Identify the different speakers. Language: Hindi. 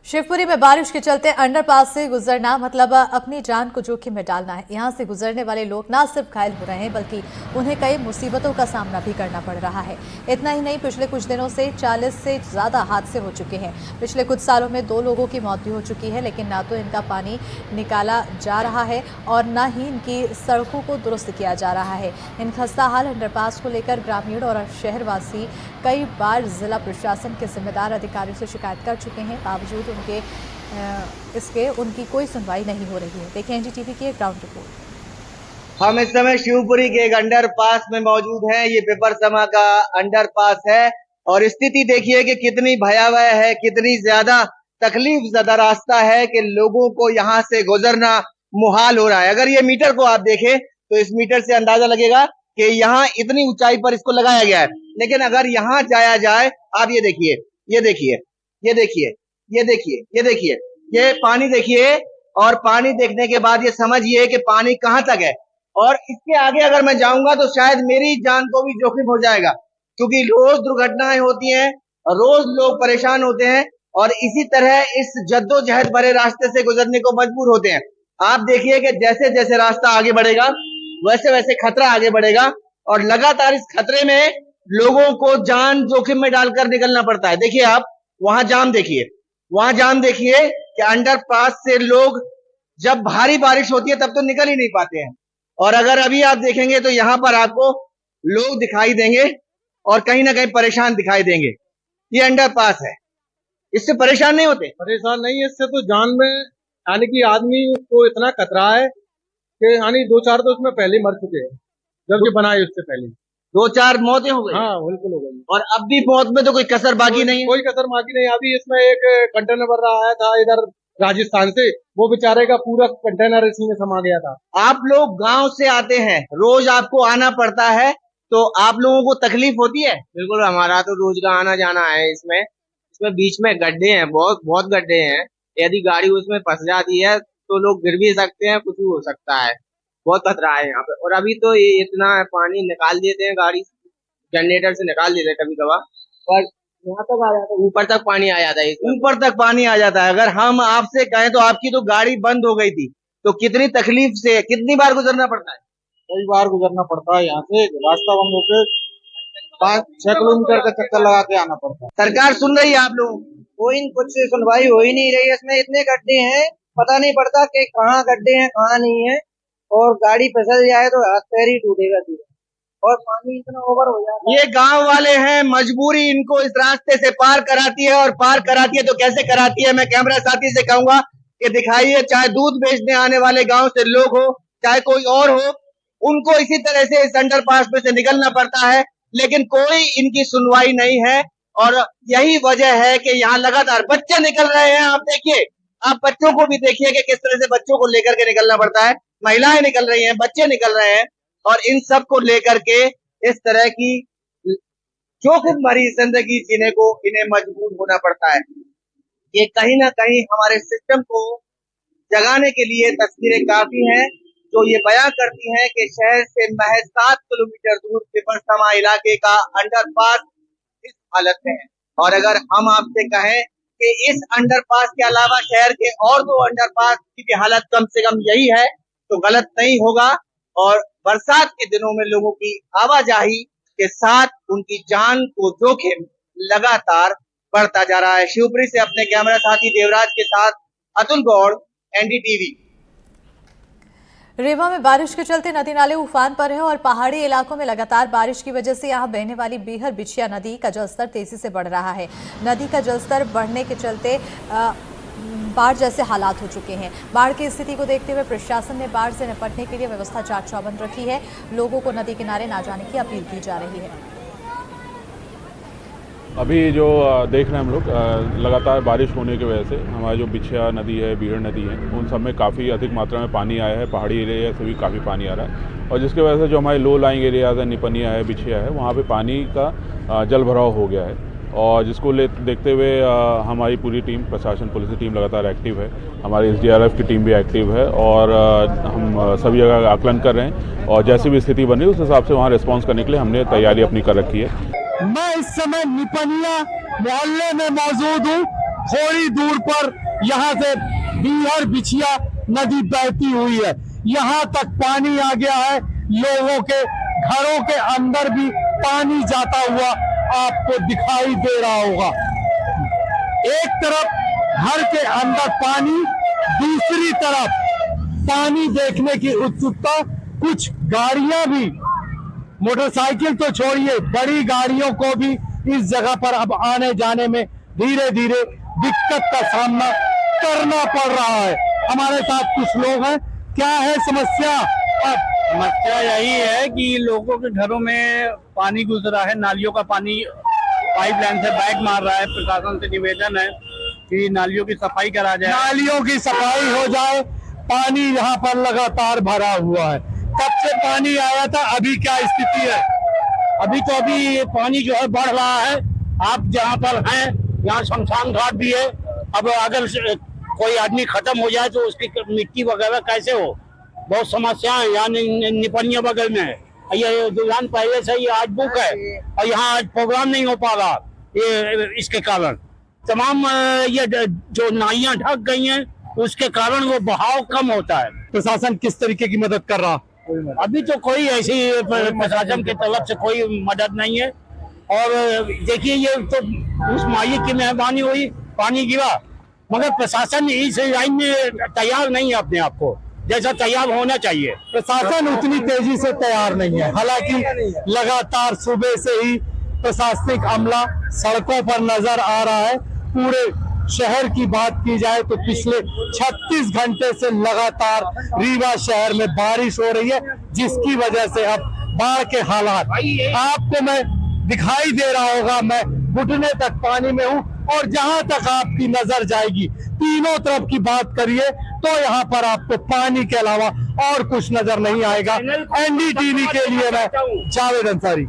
Speaker 1: शिवपुरी में बारिश के चलते अंडरपास से गुजरना मतलब अपनी जान को जोखिम में डालना है। यहां से गुजरने वाले लोग न सिर्फ घायल हो रहे हैं बल्कि उन्हें कई मुसीबतों का सामना भी करना पड़ रहा है। इतना ही नहीं, पिछले कुछ दिनों से 40 से ज़्यादा हादसे हो चुके हैं। पिछले कुछ सालों में 2 लोगों की मौत भी हो चुकी है, लेकिन ना तो इनका पानी निकाला जा रहा है और न ही इनकी सड़कों को दुरुस्त किया जा रहा है। इन खस्ताहाल अंडरपास को लेकर ग्रामीण और शहरवासी कई बार जिला प्रशासन के जिम्मेदार अधिकारियों से शिकायत कर चुके हैं। बावजूद उनकी कोई सुनवाई नहीं हो रही है। देखें एनडीटीवी की एक ग्राउंड रिपोर्ट।
Speaker 2: हम इस समय शिवपुरी के एक अंडरपास में मौजूद हैं। ये पिपरसमा का अंडरपास है और स्थिति देखिए कि कितनी भयावह है, कितनी ज्यादा तकलीफ ज़दा रास्ता है कि लोगों को यहाँ से गुजरना मुहाल हो रहा है। अगर ये मीटर को आप देखें तो इस मीटर से अंदाजा लगेगा कि यहाँ इतनी ऊंचाई पर इसको लगाया गया है, लेकिन अगर यहाँ जाया जाए, आप ये देखिए, ये देखिए, ये देखिए, ये देखिए, ये देखिए, ये पानी देखिए और पानी देखने के बाद ये समझिए कि पानी कहां तक है। और इसके आगे अगर मैं जाऊंगा तो शायद मेरी जान को भी जोखिम हो जाएगा, क्योंकि रोज दुर्घटनाएं होती हैं, रोज लोग परेशान होते हैं और इसी तरह इस जद्दोजहद भरे रास्ते से गुजरने को मजबूर होते हैं। आप देखिए कि जैसे जैसे रास्ता आगे बढ़ेगा वैसे वैसे खतरा आगे बढ़ेगा और लगातार इस खतरे में लोगों को जान जोखिम में डालकर निकलना पड़ता है। देखिए आप वहां जाम देखिए, वहां जाम देखिए कि अंडरपास से लोग जब भारी बारिश होती है तब तो निकल ही नहीं पाते हैं। और अगर अभी आप देखेंगे तो यहाँ पर आपको लोग दिखाई देंगे और कहीं ना कहीं परेशान दिखाई देंगे। ये अंडरपास है, इससे परेशान नहीं होते?
Speaker 3: परेशान नहीं है, इससे तो जान में यानी कि आदमी को इतना खतरा है कि यानी 2-4 तो उसमें पहले मर चुके हैं जब ये बनाए उससे पहले
Speaker 2: 2-4 मौतें हो गई।
Speaker 3: हाँ बिल्कुल हो गई।
Speaker 2: और अब भी मौत में तो कोई कसर बाकी नहीं है।
Speaker 3: कोई कसर बाकी नहीं। अभी इसमें एक कंटेनर भर रहा आया था इधर राजस्थान से, वो बेचारे का पूरा कंटेनर इसी में समा गया था।
Speaker 2: आप लोग गांव से आते हैं, रोज आपको आना पड़ता है, तो आप लोगों को तकलीफ होती है?
Speaker 4: बिल्कुल, हमारा तो रोज का आना जाना है। इसमें बीच में गड्ढे हैं, बहुत गड्ढे हैं। यदि गाड़ी उसमें फंस जाती है तो लोग गिर भी सकते हैं, कुछ भी हो सकता है। बहुत खतरा है यहाँ पे। और अभी तो ये इतना पानी निकाल देते हैं, गाड़ी जनरेटर से निकाल देते हैं कभी कभार, पर यहाँ तक आ जाता है, ऊपर तक पानी आ जाता है,
Speaker 2: ऊपर तक पानी आ जाता है। अगर हम आपसे कहें तो आपकी तो गाड़ी बंद हो गई थी, तो कितनी तकलीफ से कितनी बार गुजरना पड़ता है?
Speaker 3: कई बार गुजरना पड़ता है यहाँ से, रास्ता बंद होकर 5-6 किलोमीटर का चक्कर लगा के आना पड़ता है।
Speaker 2: सरकार सुन रही है आप लोगों?
Speaker 5: कोई कुछ सुनवाई हो ही नहीं रही है। इसमें इतने गड्ढे हैं, पता नहीं पड़ता कि कहाँ गड्ढे हैं कहाँ नहीं है, और गाड़ी फिसल जाए तो हाथ पैर ही टूटेगा सीधा, और पानी इतना ओवर हो जाता है।
Speaker 2: ये गांव वाले हैं, मजबूरी इनको इस रास्ते से पार कराती है, और पार कराती है तो कैसे कराती है, मैं कैमरा साथी से कहूंगा कि दिखाइए। चाहे दूध बेचने आने वाले गांव से लोग हो, चाहे कोई और हो, उनको इसी तरह से इस अंडरपास में से निकलना पड़ता है, लेकिन कोई इनकी सुनवाई नहीं है। और यही वजह है कि यहाँ लगातार बच्चे निकल रहे हैं। आप देखिए, आप बच्चों को भी देखिए कि किस तरह से बच्चों को लेकर के निकलना पड़ता है। महिलाएं निकल रही हैं, बच्चे निकल रहे हैं, और इन सब को लेकर के इस तरह की जोखिम भरी जिंदगी जीने को इन्हें मजबूर होना पड़ता है। ये कहीं ना कहीं हमारे सिस्टम को जगाने के लिए तस्वीरें काफी हैं, जो ये बयां करती हैं कि शहर से महज 7 किलोमीटर दूर पिपरसमा इलाके का अंडरपास इस हालत में है। और अगर हम आपसे कहें कि इस अंडरपास के अलावा शहर के और 2 अंडरपास की भी हालत कम से कम यही है, तो गलत नहीं होगा। और बरसात के दिनों में लोगों की आवाजाही के साथ उनकी जान को जोखिम लगातार बढ़ता जा रहा है। शिवपुरी से अपने कैमरा साथी देवराज के साथ अतुल गौड़, एनडीटीवी।
Speaker 1: रेवा में बारिश के चलते नदी नाले उफान पर है और पहाड़ी इलाकों में लगातार बारिश की वजह से यहां बहने वाली बीहर बिछिया नदी का जलस्तर तेजी से बढ़ रहा है। नदी का जलस्तर बढ़ने के चलते बाढ़ जैसे हालात हो चुके हैं। बाढ़ की स्थिति को देखते हुए प्रशासन ने बाढ़ से निपटने के लिए व्यवस्था चाक चौबंद रखी है। लोगों को नदी किनारे ना जाने की अपील की जा रही है।
Speaker 6: अभी जो देख रहे हैं हम लोग, लगातार बारिश होने की वजह से हमारी जो बिछिया नदी है, बीहड़ नदी है, उन सब में काफ़ी अधिक मात्रा में पानी आया है। पहाड़ी एरिया से भी काफ़ी पानी आ रहा है, और जिसकी वजह से जो हमारे लो लाइंग एरियाज़ है, निपनिया है, बिछिया है, वहाँ पे पानी का जल भराव हो गया है। और जिसको देखते हुए हमारी पूरी टीम, प्रशासन, पुलिस की टीम लगातार एक्टिव है। हमारी SDRF की टीम भी एक्टिव है, और हम सभी जगह आकलन कर रहे हैं, और जैसी भी स्थिति बन रही है उस हिसाब से वहाँ रिस्पॉन्स करने के लिए हमने तैयारी अपनी कर रखी है।
Speaker 7: मैं इस समय निपनिया मोहल्ले में मौजूद हूँ, थोड़ी दूर पर यहाँ से बीहड़ बिछिया नदी बहती हुई है। यहाँ तक पानी आ गया है, लोगों के घरों के अंदर भी पानी जाता हुआ आपको दिखाई दे रहा होगा। एक तरफ घर के अंदर पानी, दूसरी तरफ पानी देखने की उत्सुकता। कुछ गाड़ियां भी, मोटरसाइकिल तो छोड़िए, बड़ी गाड़ियों को भी इस जगह पर अब आने जाने में धीरे धीरे दिक्कत का सामना करना पड़ रहा है। हमारे साथ कुछ लोग हैं। क्या है समस्या?
Speaker 8: समस्या यही है कि लोगों के घरों में पानी घुस रहा है, नालियों का पानी पाइपलाइन से बैक मार रहा है। प्रशासन से निवेदन है कि नालियों की सफाई करा जाए।
Speaker 7: नालियों की सफाई हो जाए। पानी यहाँ पर लगातार भरा हुआ है। कब से पानी आया था, अभी क्या स्थिति है?
Speaker 8: अभी पानी जो है बढ़ रहा है। आप जहाँ पर हैं यहाँ शमशान घाट भी है। अब अगर कोई आदमी खत्म हो जाए तो उसकी मिट्टी वगैरह कैसे हो, बहुत समस्याएं यहाँ निपनिया बगल में है। ये दुल्हन पहले से ये आज बुक है और यहाँ आज प्रोग्राम नहीं हो पा रहा ये इसके कारण। तमाम ये जो नालियां ढक गई हैं उसके कारण वो बहाव कम होता है।
Speaker 7: प्रशासन किस तरीके की मदद कर रहा?
Speaker 8: अभी तो कोई ऐसी प्रशासन की तरफ से कोई मदद नहीं है। और देखिए ये तो उस मालिक की मेहरबानी हुई, पानी गिरा, मगर प्रशासन इस लाइन में तैयार नहीं है अपने आप को जैसा तैयार होना चाहिए।
Speaker 7: प्रशासन उतनी तेजी से तैयार नहीं है। हालांकि लगातार सुबह से ही प्रशासनिक अमला सड़कों पर नजर आ रहा है। पूरे शहर की बात की जाए तो पिछले 36 घंटे से लगातार रीवा शहर में बारिश हो रही है, जिसकी वजह से अब बाढ़ के हालात आपको मैं दिखाई दे रहा होगा। मैं घुटने तक पानी में हूँ और जहां तक आपकी नजर जाएगी, तीनों तरफ की बात करिए तो यहाँ पर आपको पानी के अलावा और कुछ नजर नहीं आएगा। एनडीटीवी के लिए मैं जावेद अंसारी।